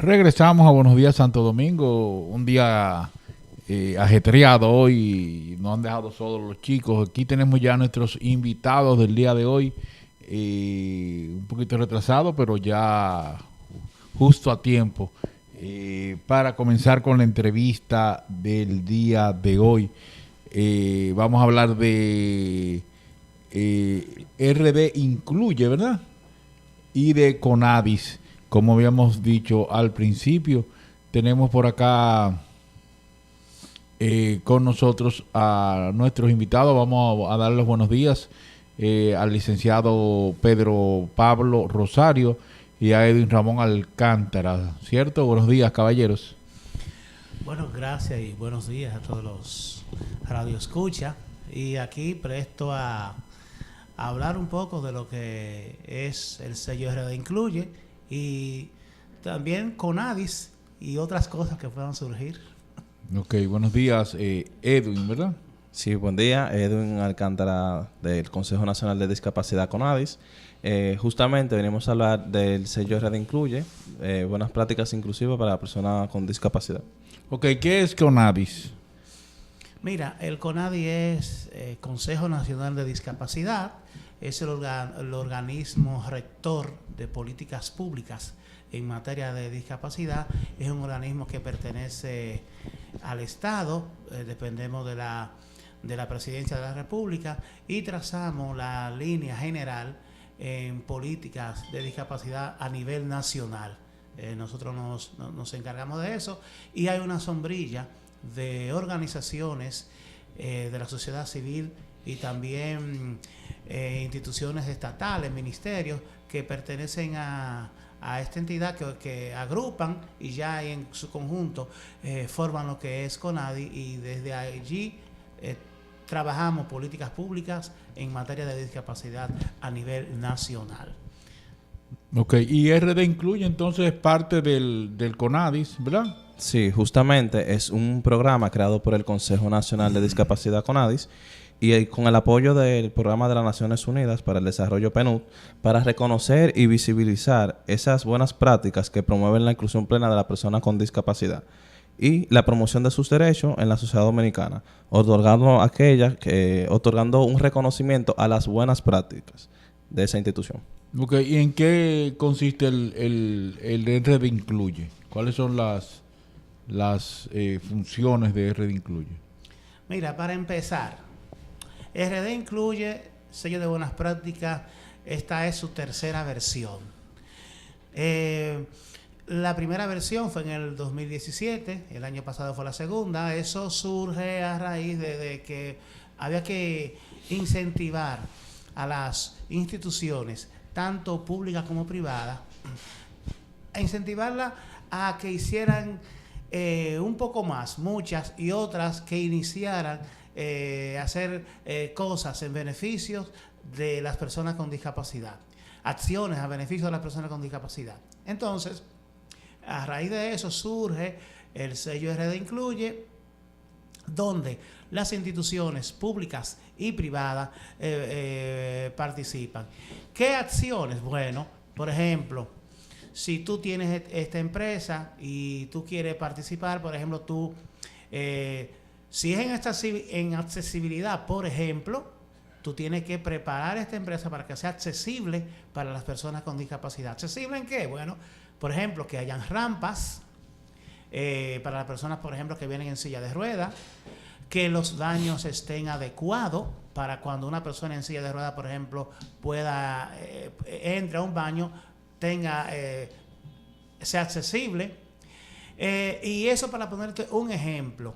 Regresamos a Buenos Días Santo Domingo, un día ajetreado hoy, nos han dejado solos los chicos. Aquí tenemos ya nuestros invitados del día de hoy, un poquito retrasado, pero ya justo a tiempo, para comenzar con la entrevista del día de hoy. Vamos a hablar de RD Incluye, ¿verdad? Y de Conadis. Como habíamos dicho al principio, tenemos por acá con nosotros a nuestros invitados. Vamos a darles buenos días al licenciado Pedro Pablo Rosario y a Edwin Ramón Alcántara, ¿cierto? Buenos días, caballeros. Bueno, gracias y buenos días a todos los radioescuchas. Y aquí presto a hablar un poco de lo que es el sello RD Incluye y también Conadis y otras cosas que puedan surgir. Ok, buenos días, Edwin, ¿verdad? Sí, buen día. Edwin Alcántara del Consejo Nacional de Discapacidad Conadis. Justamente venimos a hablar del sello RD Incluye, buenas prácticas inclusivas para personas con discapacidad. Ok, ¿qué es Conadis? Mira, el CONADI es Consejo Nacional de Discapacidad, es el organismo rector de políticas públicas en materia de discapacidad. Es un organismo que pertenece al Estado, dependemos de la Presidencia de la República y trazamos la línea general en políticas de discapacidad a nivel nacional. Nosotros nos encargamos de eso y hay una sombrilla de organizaciones de la sociedad civil y también instituciones estatales, ministerios que pertenecen a esta entidad que agrupan y ya en su conjunto forman lo que es CONADI y desde allí trabajamos políticas públicas en materia de discapacidad a nivel nacional. Ok, y RD Incluye entonces es parte del Conadis, ¿verdad? Sí, justamente es un programa creado por el Consejo Nacional de Discapacidad Conadis y con el apoyo del Programa de las Naciones Unidas para el Desarrollo PNUD para reconocer y visibilizar esas buenas prácticas que promueven la inclusión plena de la persona con discapacidad y la promoción de sus derechos en la sociedad dominicana, otorgando un reconocimiento a las buenas prácticas de esa institución. Ok, ¿y en qué consiste el RD Incluye? ¿Cuáles son las funciones de RD Incluye? Mira, para empezar, RD Incluye, sello de buenas prácticas, esta es su tercera versión. La primera versión fue en el 2017, el año pasado fue la segunda. Eso surge a raíz de que había que incentivar a las instituciones, tanto públicas como privadas, a incentivarlas a que hicieran un poco más, muchas y otras que iniciaran hacer cosas en beneficios de las personas con discapacidad, acciones a beneficio de las personas con discapacidad. Entonces, a raíz de eso surge el sello RD Incluye, donde las instituciones públicas y privadas participan. ¿Qué acciones? Bueno, por ejemplo, si tú tienes esta empresa y tú quieres participar, por ejemplo, si es en accesibilidad, por ejemplo, tú tienes que preparar esta empresa para que sea accesible para las personas con discapacidad. ¿Accesible en qué? Bueno, por ejemplo, que hayan rampas para las personas, por ejemplo, que vienen en silla de ruedas, que los baños estén adecuados para cuando una persona en silla de ruedas, por ejemplo, entre a un baño, sea accesible. Y eso para ponerte un ejemplo,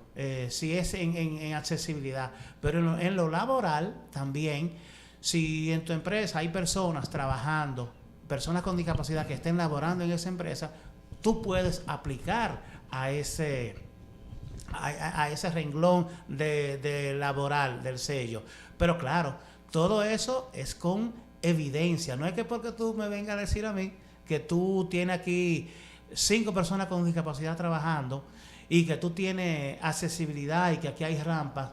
si es en accesibilidad, pero en lo laboral también, si en tu empresa hay personas trabajando, personas con discapacidad que estén laborando en esa empresa, tú puedes aplicar a ese renglón de laboral del sello. Pero claro, todo eso es con evidencia. No es que porque tú me vengas a decir a mí que tú tienes aquí 5 personas con discapacidad trabajando y que tú tienes accesibilidad y que aquí hay rampas,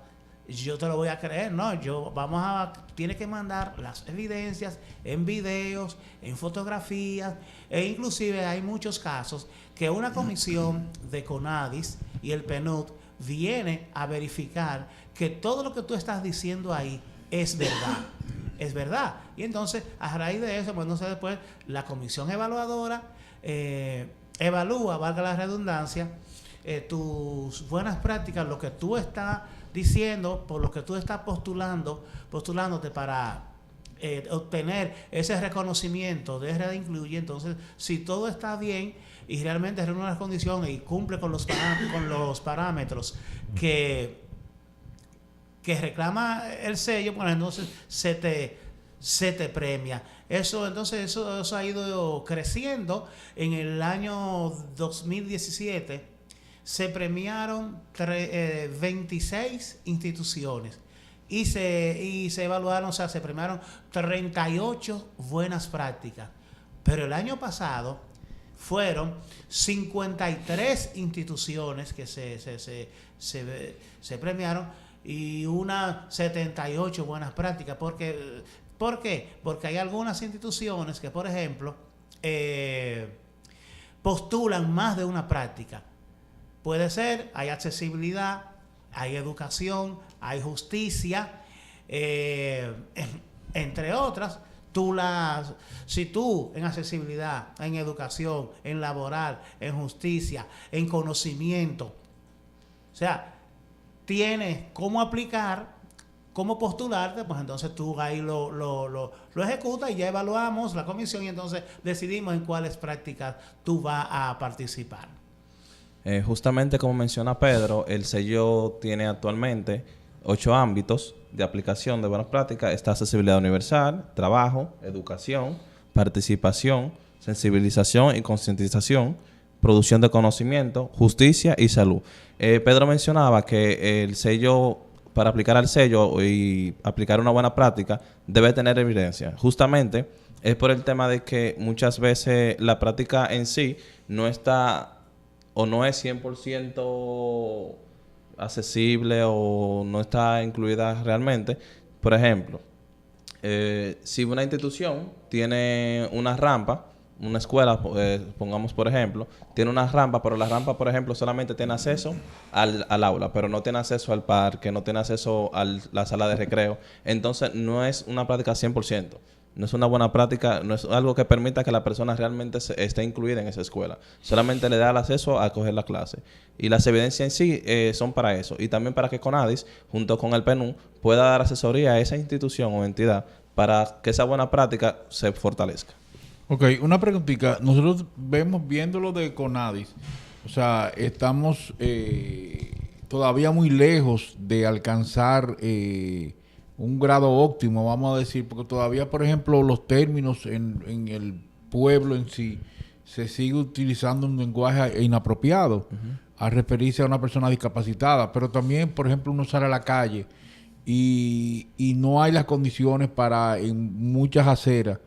yo te lo voy a creer, no, tiene que mandar las evidencias en videos, en fotografías, e inclusive hay muchos casos que una comisión de CONADIS y el PNUD viene a verificar que todo lo que tú estás diciendo ahí es verdad. Es verdad. Y entonces, a raíz de eso, pues entonces después la comisión evaluadora evalúa, valga la redundancia, tus buenas prácticas, lo que tú estás diciendo, por lo que tú estás postulándote para obtener ese reconocimiento de red incluye. Entonces, si todo está bien y realmente reúne las condiciones y cumple con los parámetros que reclama el sello, bueno, entonces se te premia. Eso ha ido creciendo. En el año 2017 se premiaron 26 instituciones y se evaluaron, o sea, se premiaron 38 buenas prácticas. Pero el año pasado fueron 53 instituciones que se premiaron y unas 78 buenas prácticas. ¿Por qué? Porque hay algunas instituciones que, por ejemplo, postulan más de una práctica. Puede ser, hay accesibilidad, hay educación, hay justicia, entre otras. Si tú en accesibilidad, en educación, en laboral, en justicia, en conocimiento, o sea, tienes cómo aplicar, cómo postularte, pues entonces tú ahí lo ejecutas y ya evaluamos la comisión y entonces decidimos en cuáles prácticas tú vas a participar. Justamente como menciona Pedro, el sello tiene actualmente 8 ámbitos de aplicación de buenas prácticas. Está accesibilidad universal, trabajo, educación, participación, sensibilización y concientización, producción de conocimiento, justicia y salud. Pedro mencionaba que el sello, para aplicar al sello y aplicar una buena práctica, debe tener evidencia. Justamente es por el tema de que muchas veces la práctica en sí no está o no es 100% accesible o no está incluida realmente. Por ejemplo, si una institución tiene una rampa, una escuela, pongamos por ejemplo, tiene una rampa, pero la rampa, por ejemplo, solamente tiene acceso al aula, pero no tiene acceso al parque, no tiene acceso a la sala de recreo. Entonces, no es una práctica 100%. No es una buena práctica, no es algo que permita que la persona realmente esté incluida en esa escuela. Solamente le da el acceso a coger la clase. Y las evidencias en sí son para eso. Y también para que CONADIS, junto con el PNUD, pueda dar asesoría a esa institución o entidad para que esa buena práctica se fortalezca. Ok, una preguntita. Nosotros viéndolo de CONADIS, o sea, estamos todavía muy lejos de alcanzar un grado óptimo, vamos a decir, porque todavía, por ejemplo, los términos en el pueblo en sí, se sigue utilizando un lenguaje inapropiado a referirse a una persona discapacitada, pero también, por ejemplo, uno sale a la calle y no hay las condiciones para, en muchas aceras,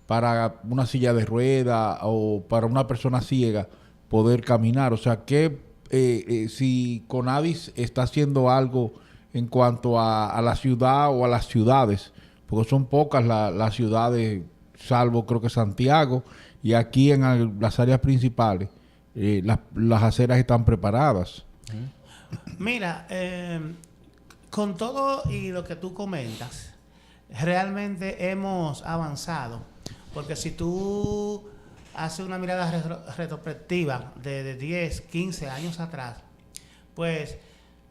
para una silla de ruedas o para una persona ciega poder caminar. O sea, que si CONADIS está haciendo algo en cuanto a la ciudad o a las ciudades, porque son pocas las ciudades, salvo creo que Santiago, y aquí en las áreas principales las aceras están preparadas. Mira, con todo y lo que tú comentas, realmente hemos avanzado, porque si tú haces una mirada retrospectiva de 10, 15 años atrás, pues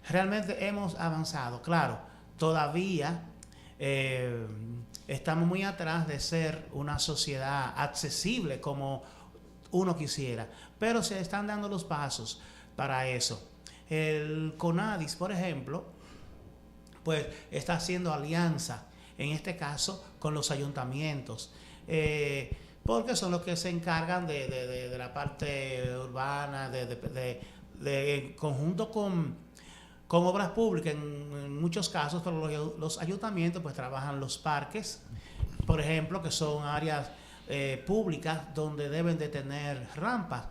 realmente hemos avanzado. Claro, todavía estamos muy atrás de ser una sociedad accesible como uno quisiera, pero se están dando los pasos para eso. El CONADIS, por ejemplo, pues está haciendo alianza, en este caso, con los ayuntamientos, porque son los que se encargan de la parte urbana, en conjunto con obras públicas en muchos casos, pero los ayuntamientos pues trabajan los parques, por ejemplo, que son áreas públicas donde deben de tener rampas,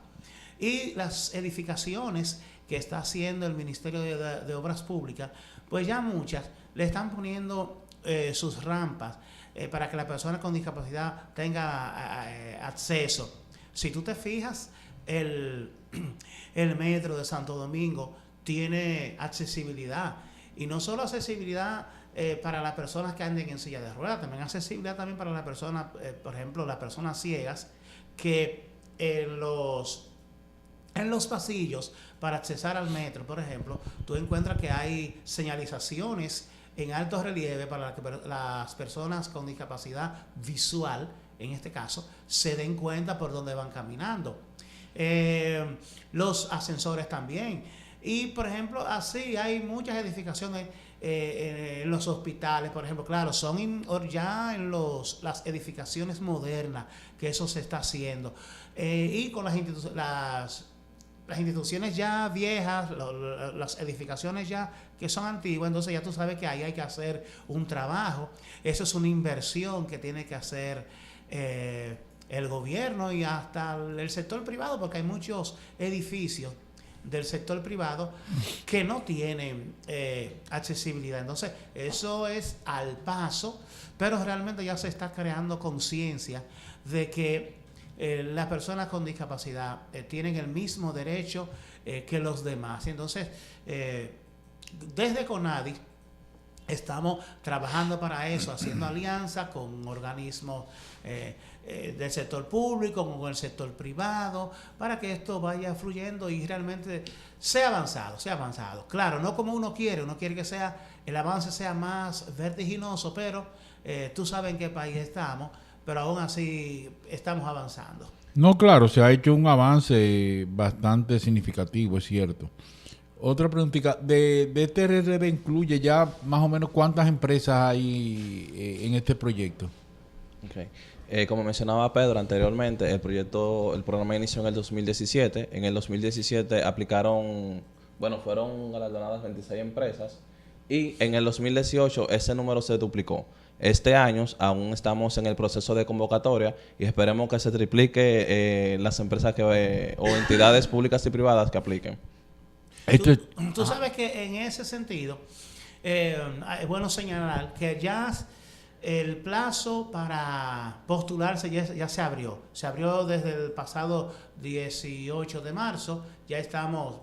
y las edificaciones que está haciendo el Ministerio de Obras Públicas, pues ya muchas le están poniendo sus rampas para que la persona con discapacidad tenga acceso. Si tú te fijas, el metro de Santo Domingo tiene accesibilidad, y no solo accesibilidad para las personas que anden en silla de ruedas, también accesibilidad también para las personas, por ejemplo, las personas ciegas, que en los pasillos para accesar al metro, por ejemplo, tú encuentras que hay señalizaciones en alto relieve para que las personas con discapacidad visual, en este caso, se den cuenta por dónde van caminando. Los ascensores también. Y, por ejemplo, así hay muchas edificaciones en los hospitales, por ejemplo, claro, son ya en las edificaciones modernas que eso se está haciendo. Y con las instituciones ya viejas, las edificaciones ya que son antiguas, entonces ya tú sabes que ahí hay que hacer un trabajo. Eso es una inversión que tiene que hacer el gobierno y hasta el sector privado, porque hay muchos edificios del sector privado que no tienen accesibilidad. Entonces, eso es al paso, pero realmente ya se está creando conciencia de que las personas con discapacidad tienen el mismo derecho que los demás. Entonces, desde CONADIS estamos trabajando para eso, haciendo alianzas con organismos del sector público, con el sector privado, para que esto vaya fluyendo y realmente sea avanzado. Claro, no como uno quiere que el avance sea más vertiginoso, pero tú sabes en qué país estamos, pero aún así estamos avanzando. No, claro, se ha hecho un avance bastante significativo, es cierto. Otra preguntita, de este RRD incluye ya más o menos cuántas empresas hay en este proyecto. Okay. Como mencionaba Pedro anteriormente, el programa inició en el 2017. En el 2017 fueron galardonadas 26 empresas, y en el 2018 ese número se duplicó. Este año aún estamos en el proceso de convocatoria y esperemos que se triplique las empresas o entidades públicas y privadas que apliquen. Tú sabes que en ese sentido es bueno señalar que ya el plazo para postularse ya se abrió. Se abrió desde el pasado 18 de marzo. Ya estamos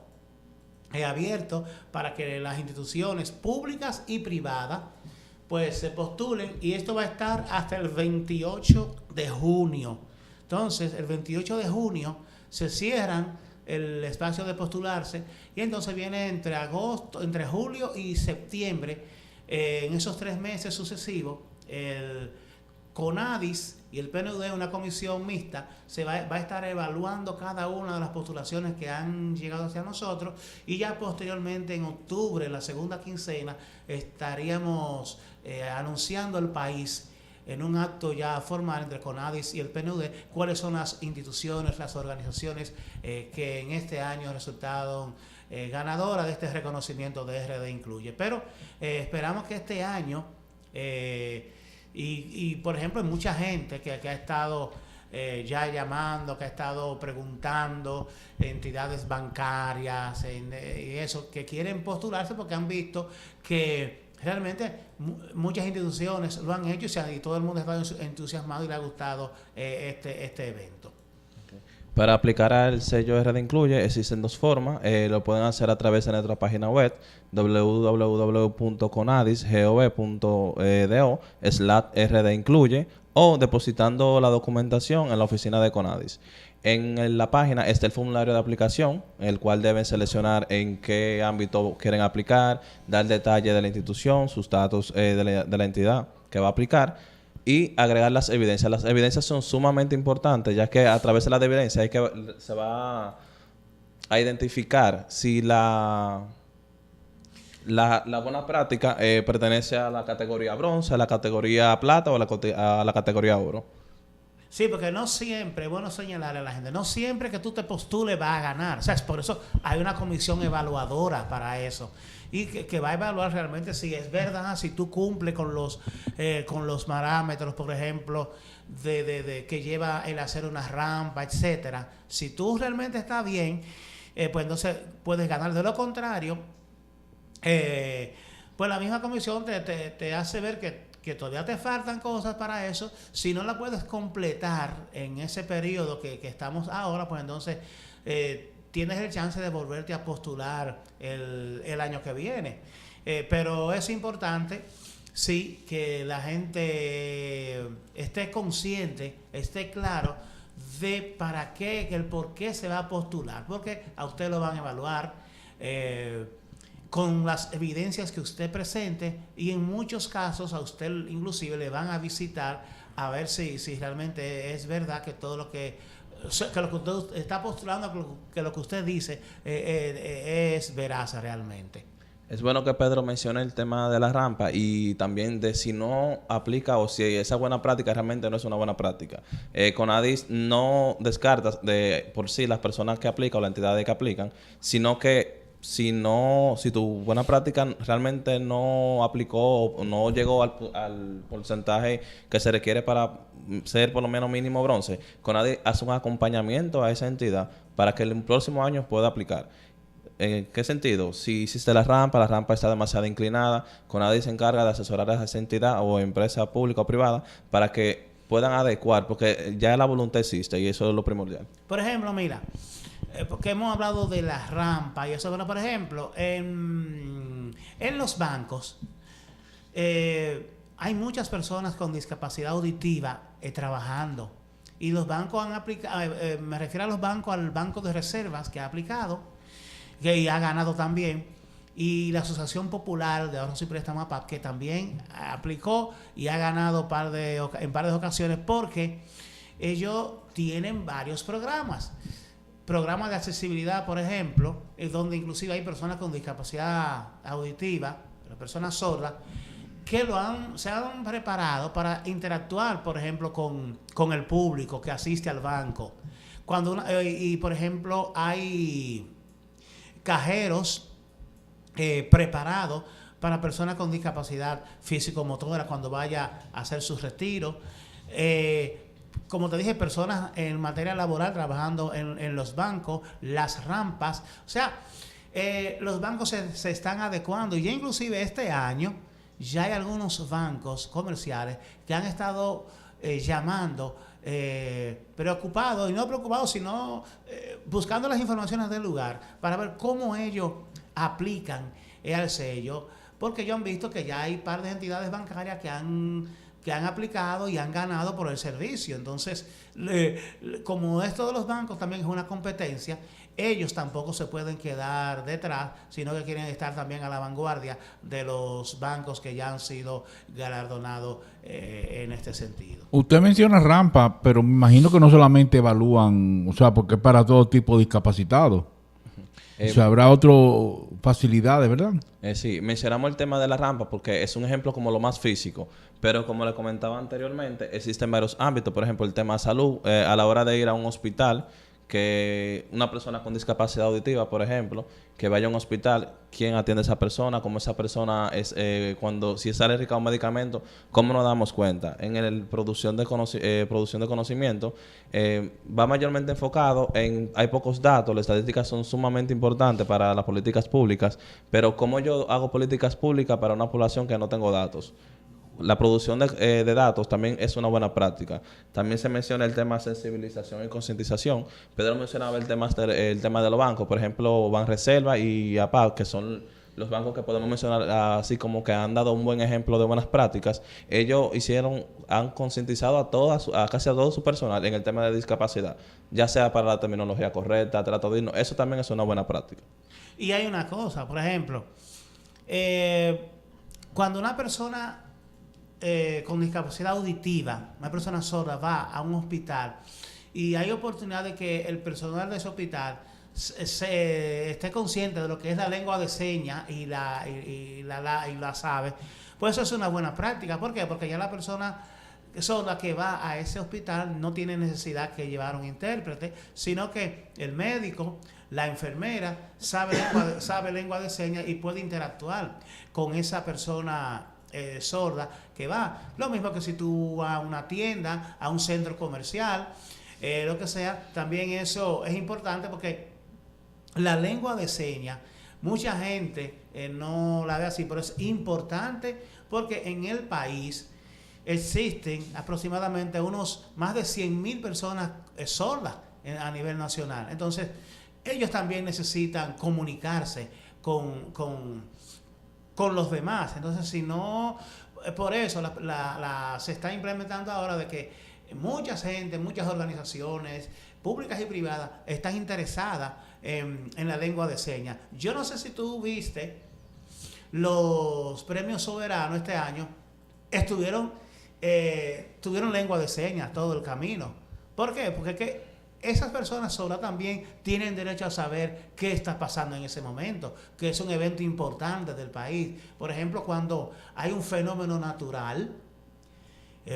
abiertos para que las instituciones públicas y privadas pues se postulen, y esto va a estar hasta el 28 de junio. Entonces, el 28 de junio se cierran el espacio de postularse, y entonces viene entre julio y septiembre, en esos 3 meses sucesivos, el CONADIS y el PNUD, una comisión mixta, va a estar evaluando cada una de las postulaciones que han llegado hacia nosotros, y ya posteriormente en octubre, la segunda quincena, estaríamos anunciando al país en un acto ya formal entre CONADIS y el PNUD cuáles son las instituciones, las organizaciones que en este año resultaron ganadoras de este reconocimiento de RD Incluye. Pero esperamos que este año, por ejemplo, hay mucha gente que ha estado ya llamando, que ha estado preguntando, entidades bancarias y eso, que quieren postularse porque han visto que realmente muchas instituciones lo han hecho y todo el mundo ha estado entusiasmado y le ha gustado este evento. Okay. Para aplicar al sello RD Incluye existen 2 formas. Lo pueden hacer a través de nuestra página web www.conadis.gov.do/RD Incluye, o depositando la documentación en la oficina de CONADIS. En la página está el formulario de aplicación, el cual deben seleccionar en qué ámbito quieren aplicar, dar detalle de la institución, sus datos de la entidad que va a aplicar, y agregar las evidencias. Las evidencias son sumamente importantes, ya que a través de las evidencias se va a identificar si la buena práctica pertenece a la categoría bronce, a la categoría plata o a la categoría oro. Sí, porque no siempre, es bueno señalarle a la gente, no siempre que tú te postules vas a ganar. O sea, es por eso hay una comisión evaluadora para eso. Y que va a evaluar realmente si es verdad, si tú cumples con los parámetros, por ejemplo, de que lleva el hacer una rampa, etcétera. Si tú realmente estás bien, pues entonces puedes ganar. De lo contrario, pues la misma comisión te hace ver que todavía te faltan cosas para eso. Si no la puedes completar en ese periodo que estamos ahora, pues entonces tienes el chance de volverte a postular el año que viene. Pero es importante, sí, que la gente esté consciente, esté claro de para qué, el por qué se va a postular, porque a usted lo van a evaluar con las evidencias que usted presente, y en muchos casos a usted inclusive le van a visitar a ver si realmente es verdad que todo lo que lo que usted está postulando, que lo que usted dice es veraz realmente. Es bueno que Pedro mencione el tema de la rampa y también de si no aplica o si esa buena práctica realmente no es una buena práctica. CONADIS no descarta de por sí las personas que aplican o las entidades que aplican, sino que si tu buena práctica realmente no aplicó o no llegó al porcentaje que se requiere para ser por lo menos mínimo bronce, CONADIS hace un acompañamiento a esa entidad para que el próximo año pueda aplicar. ¿En qué sentido? Si hiciste la rampa está demasiado inclinada, CONADIS se encarga de asesorar a esa entidad o empresa pública o privada para que puedan adecuar, porque ya la voluntad existe y eso es lo primordial. Por ejemplo, mira, porque hemos hablado de la rampa y eso, pero por ejemplo, en los bancos hay muchas personas con discapacidad auditiva trabajando, y los bancos han aplicado, me refiero a los bancos, al Banco de Reservas que ha aplicado, que ha ganado también, y la Asociación Popular de Ahorros y Préstamos APAP, que también aplicó y ha ganado en varias ocasiones, porque ellos tienen varios programas de accesibilidad, por ejemplo, donde inclusive hay personas con discapacidad auditiva, personas sordas, que se han preparado para interactuar, por ejemplo, con el público que asiste al banco. Y por ejemplo, hay cajeros preparados para personas con discapacidad físico-motora cuando vaya a hacer su retiro. Como te dije, personas en materia laboral trabajando en los bancos, las rampas. O sea, los bancos se están adecuando, y ya inclusive este año ya hay algunos bancos comerciales que han estado llamando, preocupados, y no preocupados, sino buscando las informaciones del lugar para ver cómo ellos aplican al sello, porque ellos han visto que ya hay un par de entidades bancarias que han aplicado y han ganado por el servicio. Entonces, como esto de los bancos también es una competencia, ellos tampoco se pueden quedar detrás, sino que quieren estar también a la vanguardia de los bancos que ya han sido galardonados en este sentido. Usted menciona rampa, pero me imagino que no solamente evalúan, o sea, porque es para todo tipo de discapacitados. O sea, habrá otras facilidades, ¿verdad? Sí, mencionamos el tema de la rampa porque es un ejemplo como lo más físico, pero como le comentaba anteriormente, existen varios ámbitos. Por ejemplo, el tema de salud, a la hora de ir a un hospital, que una persona con discapacidad auditiva, por ejemplo, que vaya a un hospital, ¿quién atiende a esa persona? ¿Cómo esa persona es si es alérgica a un medicamento? ¿Cómo nos damos cuenta? En el producción de conocimiento va mayormente enfocado hay pocos datos, las estadísticas son sumamente importantes para las políticas públicas, pero ¿cómo yo hago políticas públicas para una población que no tengo datos? La producción de datos también es una buena práctica. También se menciona el tema de sensibilización y concientización. Pedro mencionaba el tema de los bancos, por ejemplo, Banreserva y APAP, que son los bancos que podemos mencionar así como que han dado un buen ejemplo de buenas prácticas. Ellos han concientizado a casi a todo su personal en el tema de discapacidad, ya sea para la terminología correcta, trato digno. Eso también es una buena práctica. Y hay una cosa, por ejemplo, cuando una persona con discapacidad auditiva, una persona sorda, va a un hospital, y hay oportunidad de que el personal de ese hospital esté consciente de lo que es la lengua de señas y la sabe, pues eso es una buena práctica. ¿Por qué? Porque ya la persona sorda que va a ese hospital no tiene necesidad que llevar un intérprete, sino que el médico, la enfermera sabe lengua de señas y puede interactuar con esa persona sorda que va. Lo mismo que si tú vas a una tienda, a un centro comercial, lo que sea, también eso es importante, porque la lengua de señas, mucha gente no la ve así, pero es importante porque en el país existen aproximadamente unos más de 100.000 personas sordas a nivel nacional. Entonces, ellos también necesitan comunicarse con los demás. Entonces, si no, por eso se está implementando ahora de que mucha gente, muchas organizaciones públicas y privadas están interesadas en la lengua de señas. Yo no sé si tú viste los premios soberanos este año, tuvieron lengua de señas todo el camino. ¿Por qué? Porque esas personas solas también tienen derecho a saber qué está pasando en ese momento, que es un evento importante del país. Por ejemplo, cuando hay un fenómeno natural,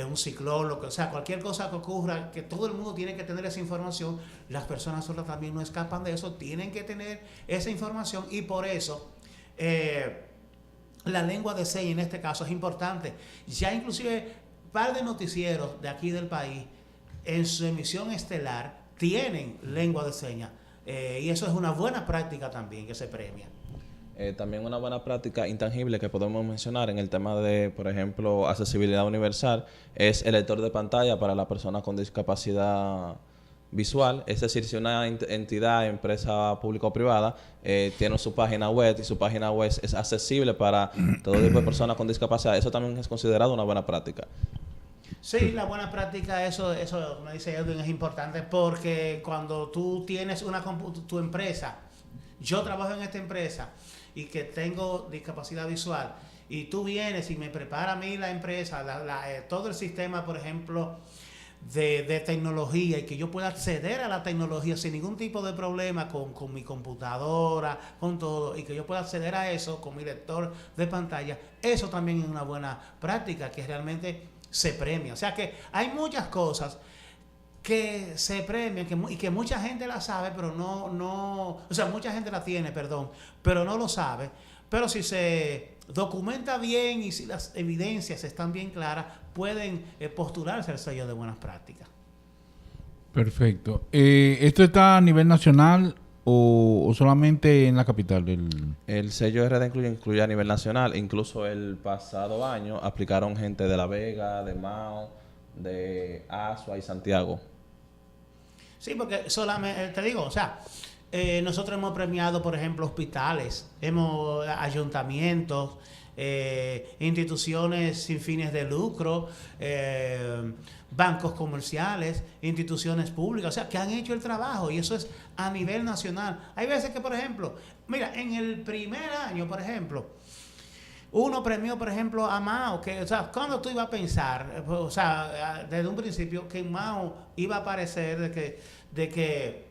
un ciclón, lo que sea, cualquier cosa que ocurra, que todo el mundo tiene que tener esa información, las personas solas también no escapan de eso, tienen que tener esa información, y por eso la lengua de señas en este caso es importante. Ya inclusive un par de noticieros de aquí del país en su emisión estelar tienen lengua de señas, y eso es una buena práctica también que se premia. También una buena práctica intangible que podemos mencionar en el tema de, por ejemplo, accesibilidad universal, es el lector de pantalla para la persona con discapacidad visual. Es decir, si una entidad, empresa pública o privada tiene su página web y su página web es accesible para todo tipo de personas con discapacidad, eso también es considerado una buena práctica. Sí, la buena práctica, eso me dice Edwin, es importante, porque cuando tú tienes tu empresa, yo trabajo en esta empresa y que tengo discapacidad visual, y tú vienes y me prepara a mí la empresa, todo el sistema, por ejemplo, de tecnología, y que yo pueda acceder a la tecnología sin ningún tipo de problema con mi computadora, con todo, y que yo pueda acceder a eso con mi lector de pantalla, eso también es una buena práctica que realmente se premia. O sea que hay muchas cosas que se premian y que mucha gente la sabe, pero no, o sea, mucha gente la tiene, perdón, pero no lo sabe. Pero si se documenta bien y si las evidencias están bien claras, pueden postularse al sello de buenas prácticas. Perfecto. ¿Esto está a nivel nacional o solamente en la capital? El sello RD incluye a nivel nacional. Incluso el pasado año aplicaron gente de La Vega, de Mao, de Asua y Santiago. Sí, porque solamente, te digo, o sea, nosotros hemos premiado, por ejemplo, hospitales, ayuntamientos, instituciones sin fines de lucro, bancos comerciales, instituciones públicas, o sea, que han hecho el trabajo, y eso es a nivel nacional. Hay veces que, por ejemplo, mira, en el primer año, por ejemplo, uno premió, por ejemplo, a Mao, que, o sea, ¿cuándo tú ibas a pensar, o sea, desde un principio, que Mao iba a aparecer de que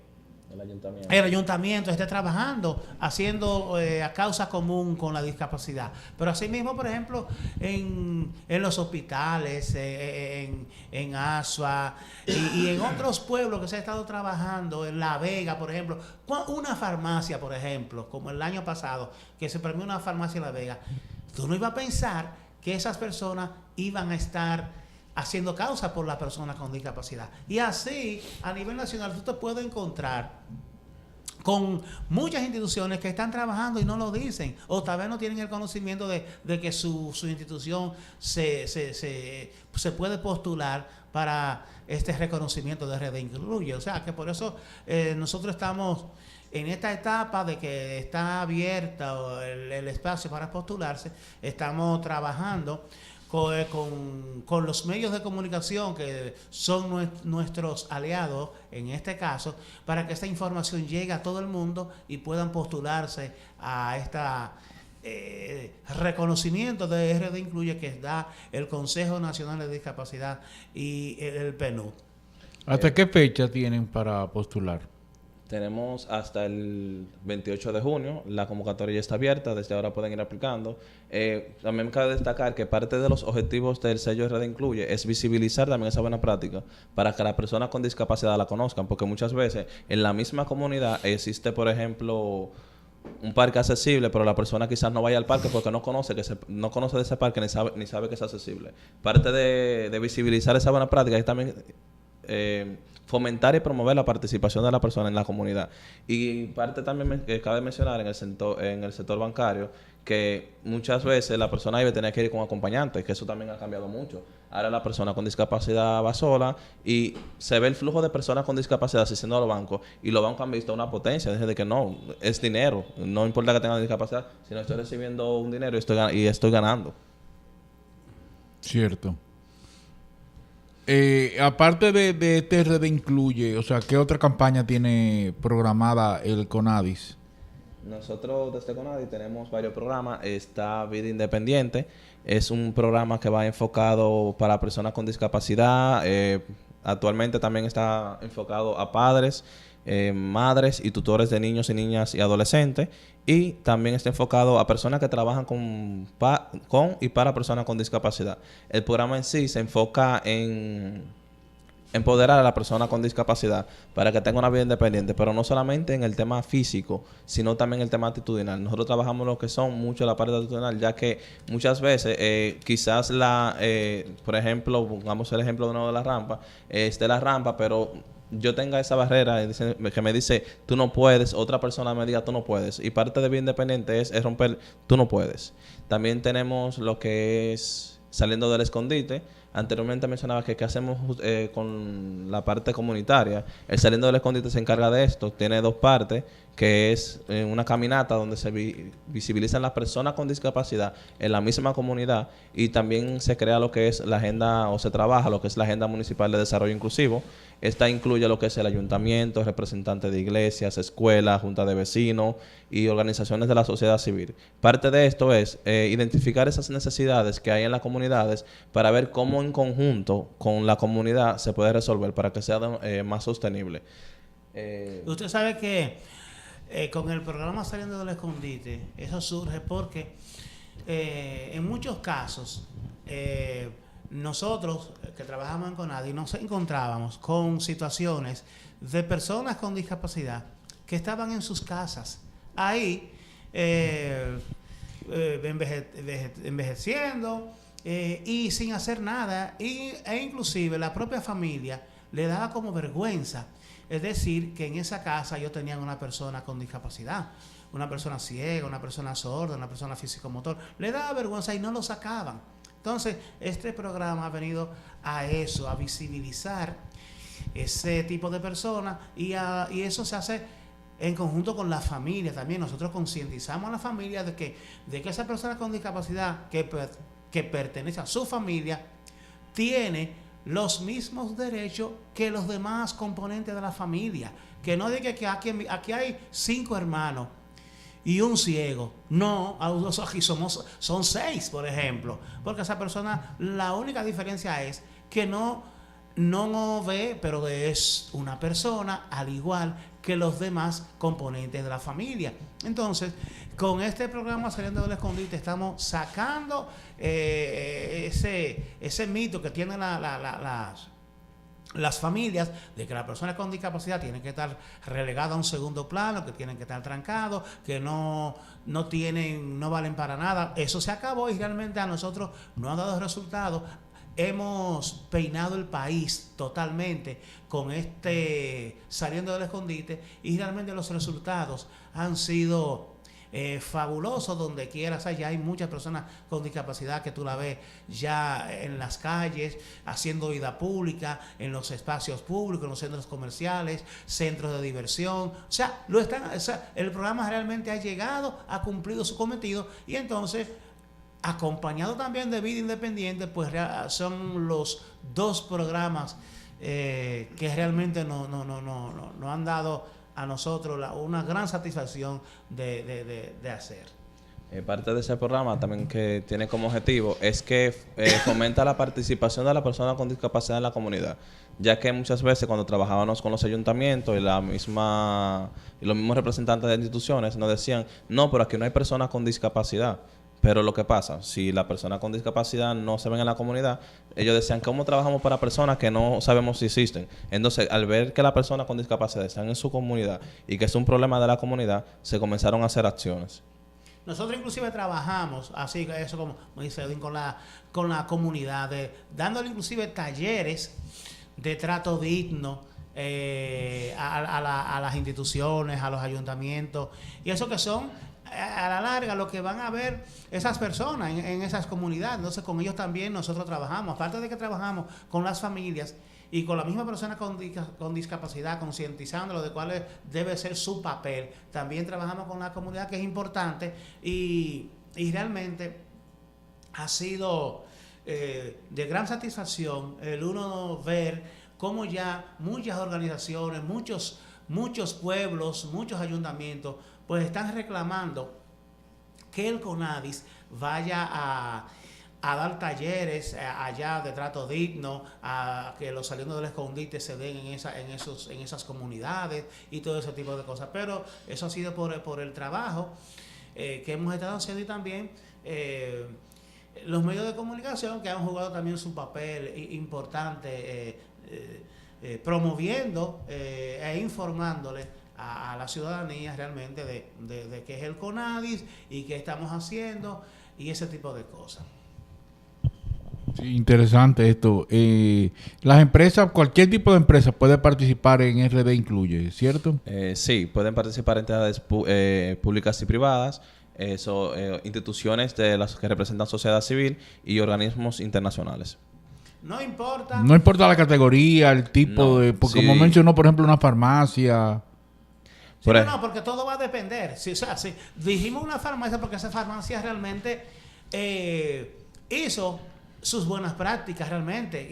el ayuntamiento esté trabajando, haciendo a causa común con la discapacidad? Pero asimismo, por ejemplo, en los hospitales, en Asua y en otros pueblos que se ha estado trabajando, en La Vega, por ejemplo, una farmacia, por ejemplo, como el año pasado, que se premió una farmacia en La Vega. Tú no ibas a pensar que esas personas iban a estar haciendo causa por la persona con discapacidad. Y así, a nivel nacional, tú te puedes encontrar con muchas instituciones que están trabajando y no lo dicen, o tal vez no tienen el conocimiento de que su institución se puede postular para este reconocimiento de RD Incluye. O sea, que por eso nosotros estamos en esta etapa de que está abierta el espacio para postularse. Estamos trabajando con los medios de comunicación que son nuestros aliados en este caso, para que esta información llegue a todo el mundo y puedan postularse a este reconocimiento de RD Incluye que da el Consejo Nacional de Discapacidad y el PNUD. ¿Hasta qué fecha tienen para postular? Tenemos hasta el 28 de junio, la convocatoria ya está abierta, desde ahora pueden ir aplicando. También cabe destacar que parte de los objetivos del sello RD Incluye es visibilizar también esa buena práctica para que las personas con discapacidad la conozcan, porque muchas veces en la misma comunidad existe, por ejemplo, un parque accesible, pero la persona quizás no vaya al parque porque no conoce de ese parque ni sabe que es accesible. Parte de visibilizar esa buena práctica es también fomentar y promover la participación de la persona en la comunidad. Y parte también que cabe mencionar en el sector bancario, que muchas veces la persona debe tener que ir con acompañantes, que eso también ha cambiado mucho. Ahora la persona con discapacidad va sola y se ve el flujo de personas con discapacidad asistiendo a los bancos, y los bancos han visto una potencia desde que no, es dinero, no importa que tenga discapacidad, sino estoy recibiendo un dinero y estoy ganando. Cierto. Aparte de este Red Incluye, o sea, ¿qué otra campaña tiene programada el CONADIS? Nosotros desde CONADIS tenemos varios programas. Está Vida Independiente, es un programa que va enfocado para personas con discapacidad. Actualmente también está enfocado a padres, madres y tutores de niños y niñas y adolescentes. Y también está enfocado a personas que trabajan con y para personas con discapacidad. El programa en sí se enfoca en empoderar a la persona con discapacidad para que tenga una vida independiente, pero no solamente en el tema físico, sino también en el tema actitudinal. Nosotros trabajamos lo que son mucho la parte actitudinal, ya que muchas veces quizás por ejemplo, pongamos el ejemplo de nuevo de la rampa, de la rampa, pero yo tenga esa barrera que me dice tú no puedes, otra persona me diga tú no puedes, y parte de vida independiente es romper tú no puedes. También tenemos lo que es saliendo del escondite. Anteriormente mencionaba que qué hacemos con la parte comunitaria. El Saliendo del Escondite se encarga de esto. Tiene dos partes, que es una caminata donde se visibilizan las personas con discapacidad en la misma comunidad, y también se crea lo que es la agenda, o se trabaja lo que es la Agenda Municipal de Desarrollo Inclusivo. Esta incluye lo que es el ayuntamiento, representantes de iglesias, escuelas, juntas de vecinos y organizaciones de la sociedad civil. Parte de esto es identificar esas necesidades que hay en las comunidades para ver cómo en conjunto con la comunidad se puede resolver para que sea más sostenible. Usted sabe que con el programa Saliendo del Escondite, eso surge porque en muchos casos nosotros que trabajamos en CONADIS nos encontrábamos con situaciones de personas con discapacidad que estaban en sus casas ahí envejeciendo y sin hacer nada, e inclusive la propia familia le daba como vergüenza, es decir, que en esa casa yo tenía una persona con discapacidad, una persona ciega, una persona sorda, una persona físico-motor, le daba vergüenza y no lo sacaban. Entonces, este programa ha venido a eso, a visibilizar ese tipo de personas, y eso se hace en conjunto con la familia también. Nosotros concientizamos a la familia de que esa persona con discapacidad que pertenece a su familia tiene los mismos derechos que los demás componentes de la familia. Que no diga que aquí hay 5 hermanos y un ciego. No, aquí son 6, por ejemplo. Porque esa persona, la única diferencia es que no ve, pero es una persona al igual que los demás componentes de la familia. Entonces, con este programa Saliendo del Escondite estamos sacando ese mito que tienen las familias de que las personas con discapacidad tienen que estar relegadas a un segundo plano, que tienen que estar trancados, que no valen para nada. Eso se acabó y realmente a nosotros no ha dado resultados. Hemos peinado el país totalmente con Saliendo del Escondite, y realmente los resultados han sido fabulosos donde quieras. Ya hay muchas personas con discapacidad que tú la ves ya en las calles haciendo vida pública, en los espacios públicos, en los centros comerciales, centros de diversión. El programa realmente ha llegado, ha cumplido su cometido, y entonces, acompañado también de Vida Independiente, pues son los 2 programas que realmente nos han dado a nosotros una gran satisfacción de hacer. Parte de ese programa también que tiene como objetivo es que fomenta la participación de la persona con discapacidad en la comunidad, ya que muchas veces cuando trabajábamos con los ayuntamientos y los mismos representantes de instituciones nos decían, no, pero aquí no hay personas con discapacidad. Pero lo que pasa, si la persona con discapacidad no se ven en la comunidad, ellos decían, ¿cómo trabajamos para personas que no sabemos si existen? Entonces, al ver que las personas con discapacidad están en su comunidad y que es un problema de la comunidad, se comenzaron a hacer acciones. Nosotros inclusive trabajamos así, como dice Edwin, con la comunidad, dándole inclusive talleres de trato digno a las instituciones, a los ayuntamientos, y eso que son a la larga lo que van a ver esas personas en esas comunidades. Entonces con ellos también nosotros trabajamos, aparte de que trabajamos con las familias y con la misma persona con discapacidad, concientizándolos de cuál debe ser su papel. También trabajamos con la comunidad, que es importante, y realmente ha sido de gran satisfacción el uno ver cómo ya muchas organizaciones, muchos pueblos, muchos ayuntamientos, pues están reclamando que el CONADIS vaya a dar talleres allá de trato digno, a que los saliendo del escondite se den en esas comunidades y todo ese tipo de cosas. Pero eso ha sido por el trabajo que hemos estado haciendo, y también los medios de comunicación, que han jugado también su papel importante promoviendo e informándole a la ciudadanía realmente de qué es el CONADIS y qué estamos haciendo y ese tipo de cosas. Sí, interesante esto. Las empresas, cualquier tipo de empresa puede participar en RD Incluye, ¿cierto? Sí, pueden participar entidades públicas y privadas, instituciones de las que representan sociedad civil y organismos internacionales. No importa. No importa la categoría, el tipo No, de... Porque sí. como mencionó, por ejemplo, una farmacia... Sí, no, porque todo va a depender. Si dijimos una farmacia porque esa farmacia realmente hizo sus buenas prácticas realmente,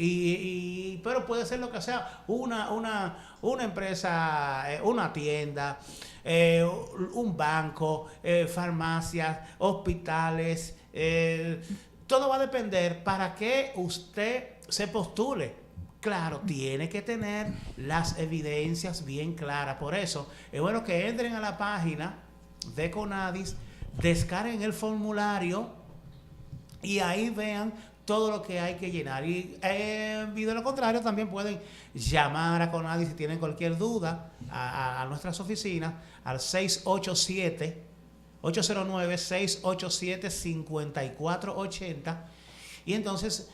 pero puede ser lo que sea, una empresa, una tienda, un banco, farmacias, hospitales, todo va a depender para que usted se postule. Claro, tiene que tener las evidencias bien claras. Por eso es bueno que entren a la página de CONADIS, descarguen el formulario y ahí vean todo lo que hay que llenar. Y de lo contrario, también pueden llamar a CONADIS si tienen cualquier duda a nuestras oficinas al 809-687-5480, y entonces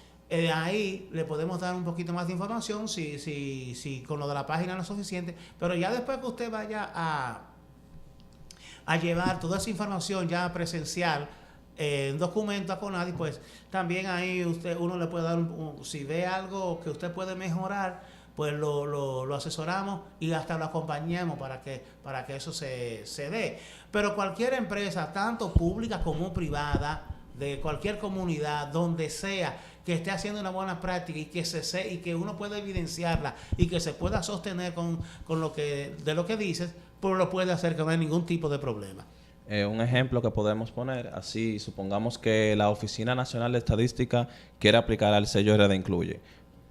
ahí le podemos dar un poquito más de información si con lo de la página no es suficiente. Pero ya después que usted vaya a llevar toda esa información ya presencial en documento a CONADIS, pues también ahí uno le puede dar si ve algo que usted puede mejorar, pues lo asesoramos y hasta lo acompañamos para que eso se dé. Pero cualquier empresa, tanto pública como privada, de cualquier comunidad, donde sea, que esté haciendo una buena práctica y que uno pueda evidenciarla y que se pueda sostener con lo que dices, pues lo puede hacer, que no hay ningún tipo de problema. Un ejemplo que podemos poner, así, supongamos que la Oficina Nacional de Estadística quiere aplicar al sello RD Incluye.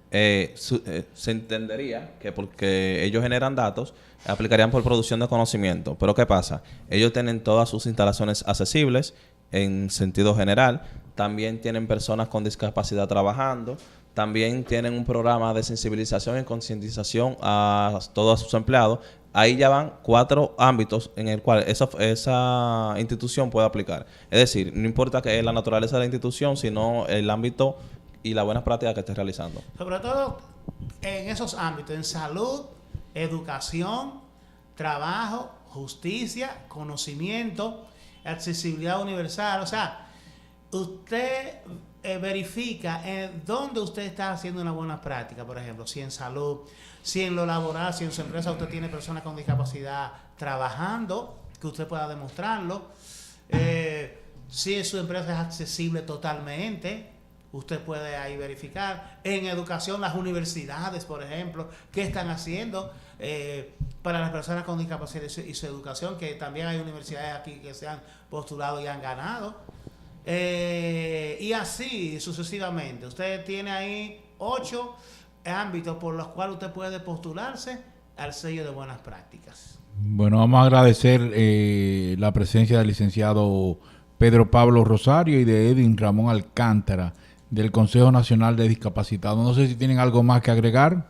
Se entendería que porque ellos generan datos, aplicarían por producción de conocimiento. Pero ¿qué pasa? Ellos tienen todas sus instalaciones accesibles en sentido general. También tienen personas con discapacidad trabajando. También tienen un programa de sensibilización y concientización a todos sus empleados. Ahí ya van 4 ámbitos en el cual esa institución puede aplicar. Es decir, no importa que la naturaleza de la institución, sino el ámbito y la buena práctica que esté realizando. Sobre todo en esos ámbitos, en salud, educación, trabajo, justicia, conocimiento, accesibilidad universal. O sea, usted verifica en dónde usted está haciendo una buena práctica. Por ejemplo, si en salud, si en lo laboral, si en su empresa usted tiene personas con discapacidad trabajando, que usted pueda demostrarlo. Si en su empresa es accesible totalmente, usted puede ahí verificar. En educación, las universidades, por ejemplo, ¿qué están haciendo para las personas con discapacidad y su educación? Que también hay universidades aquí que se han postulado y han ganado. Y así sucesivamente. Usted tiene ahí 8 ámbitos por los cuales usted puede postularse al sello de buenas prácticas. Bueno, vamos a agradecer la presencia del licenciado Pedro Pablo Rosario y de Edwin Ramón Alcántara del Consejo Nacional de Discapacitados. No sé si tienen algo más que agregar.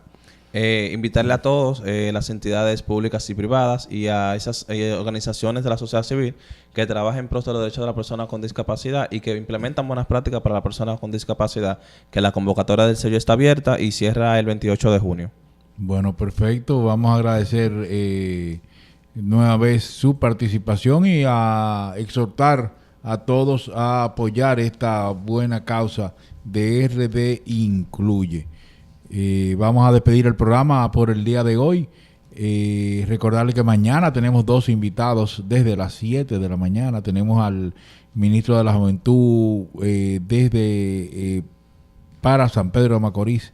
Invitarle a todos, las entidades públicas y privadas y a esas organizaciones de la sociedad civil que trabajan en pro de los derechos de la persona con discapacidad y que implementan buenas prácticas para la persona con discapacidad, que la convocatoria del sello está abierta y cierra el 28 de junio. Bueno, perfecto. Vamos a agradecer nueva vez su participación y a exhortar a todos a apoyar esta buena causa de RD Incluye. Vamos a despedir el programa por el día de hoy. Recordarle que mañana tenemos 2 invitados desde las 7 de la mañana. Tenemos al ministro de la Juventud para San Pedro de Macorís.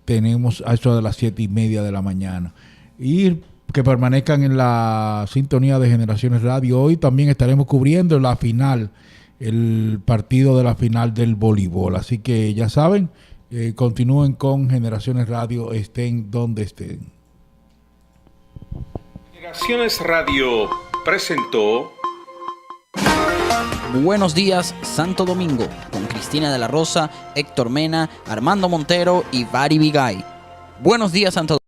Tenemos a eso de las 7:30 de la mañana. Y que permanezcan en la sintonía de Generaciones Radio. Hoy también estaremos cubriendo la final, el partido de la final del voleibol. Así que ya saben, continúen con Generaciones Radio, estén donde estén. Generaciones Radio presentó Buenos días, Santo Domingo, con Cristina de la Rosa, Héctor Mena, Armando Montero y Vari Vigay. Buenos días, Santo Domingo.